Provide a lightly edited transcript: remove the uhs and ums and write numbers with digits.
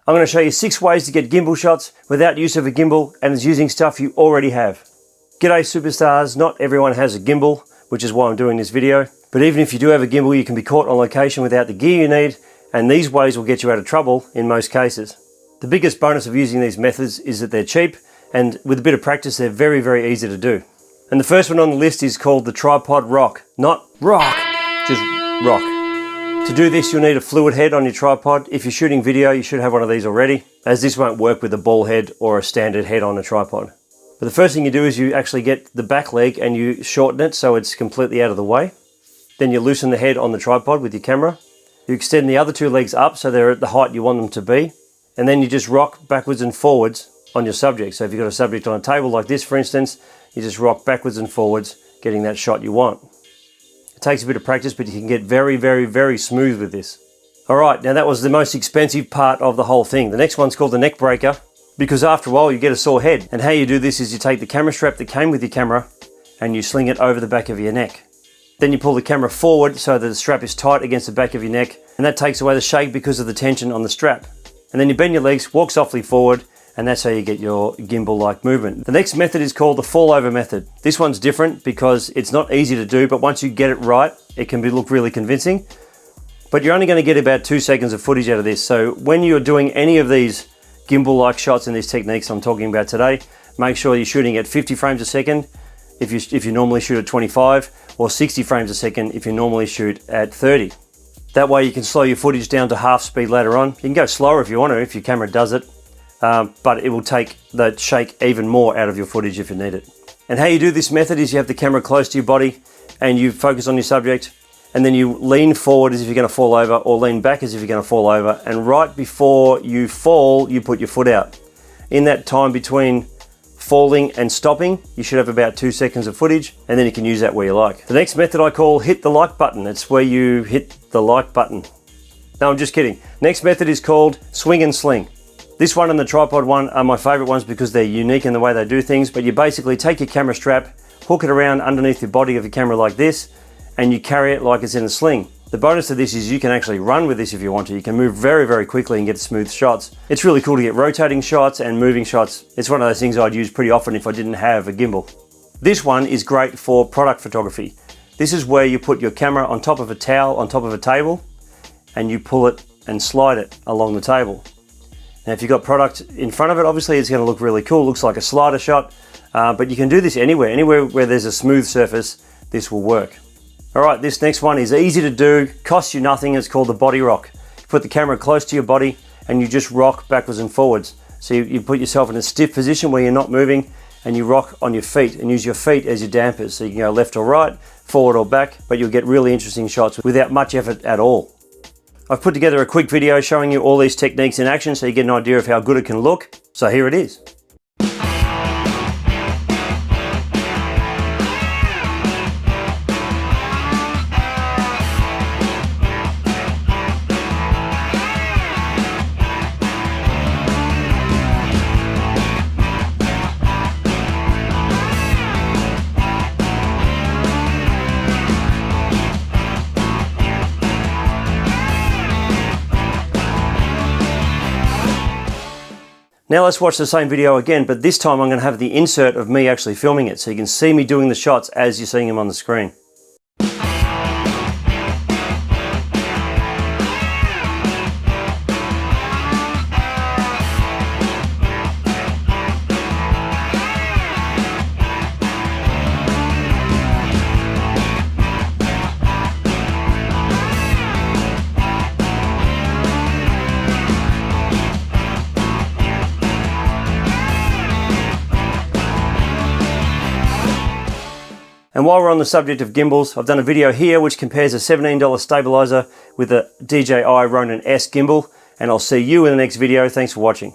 I'm going to show you 6 ways to get gimbal shots without use of a gimbal and is using stuff you already have. G'day superstars, not everyone has a gimbal, which is why I'm doing this video. But even if you do have a gimbal, you can be caught on location without the gear you need, and these ways will get you out of trouble in most cases. The biggest bonus of using these methods is that they're cheap, and with a bit of practice they're very, very easy to do. And the first one on the list is called the tripod rock. Not rock, just rock. To do this you'll need a fluid head on your tripod. If you're shooting video you should have one of these already, as this won't work with a ball head or a standard head on a tripod. But the first thing you do is you actually get the back leg and you shorten it so it's completely out of the way. Then you loosen the head on the tripod with your camera. You extend the other 2 legs up so they're at the height you want them to be. And then you just rock backwards and forwards on your subject. So if you've got a subject on a table like this, for instance, you just rock backwards and forwards, getting that shot you want. It takes a bit of practice, but you can get very, very, very smooth with this. Alright, now that was the most expensive part of the whole thing. The next one's called the neck breaker, because after a while you get a sore head. And how you do this is you take the camera strap that came with your camera and you sling it over the back of your neck. Then you pull the camera forward so that the strap is tight against the back of your neck, and that takes away the shake because of the tension on the strap. And then you bend your legs, walk softly forward, and that's how you get your gimbal-like movement. The next method is called the fall-over method. This one's different because it's not easy to do, but once you get it right, it can look really convincing. But you're only going to get about 2 seconds of footage out of this. So when you're doing any of these gimbal-like shots and these techniques I'm talking about today, make sure you're shooting at 50 frames a second if you normally shoot at 25, or 60 frames a second if you normally shoot at 30. That way you can slow your footage down to half speed later on. You can go slower if you want to, if your camera does it. But it will take the shake even more out of your footage if you need it. And how you do this method is you have the camera close to your body and you focus on your subject, and then you lean forward as if you're going to fall over, or lean back as if you're going to fall over, and right before you fall you put your foot out. In that time between falling and stopping you should have about 2 seconds of footage, and then you can use that where you like. The next method I call hit the like button. It's where you hit the like button. No, I'm just kidding. Next method is called swing and sling. This one and the tripod one are my favorite ones because they're unique in the way they do things. But you basically take your camera strap, hook it around underneath the body of your camera like this, and you carry it like it's in a sling. The bonus of this is you can actually run with this if you want to. You can move very, very quickly and get smooth shots. It's really cool to get rotating shots and moving shots. It's one of those things I'd use pretty often if I didn't have a gimbal. This one is great for product photography. This is where you put your camera on top of a towel, on top of a table, and you pull it and slide it along the table. Now if you've got product in front of it, obviously it's going to look really cool. It looks like a slider shot, but you can do this anywhere where there's a smooth surface, this will work. Alright, this next one is easy to do, costs you nothing. It's called the body rock. You put the camera close to your body and you just rock backwards and forwards. So you put yourself in a stiff position where you're not moving, and you rock on your feet and use your feet as your dampers. So you can go left or right, forward or back, but you'll get really interesting shots without much effort at all. I've put together a quick video showing you all these techniques in action so you get an idea of how good it can look. So here it is. Now let's watch the same video again, but this time I'm going to have the insert of me actually filming it so you can see me doing the shots as you're seeing them on the screen. And while we're on the subject of gimbals, I've done a video here which compares a $17 stabilizer with a DJI Ronin S gimbal, and I'll see you in the next video. Thanks for watching.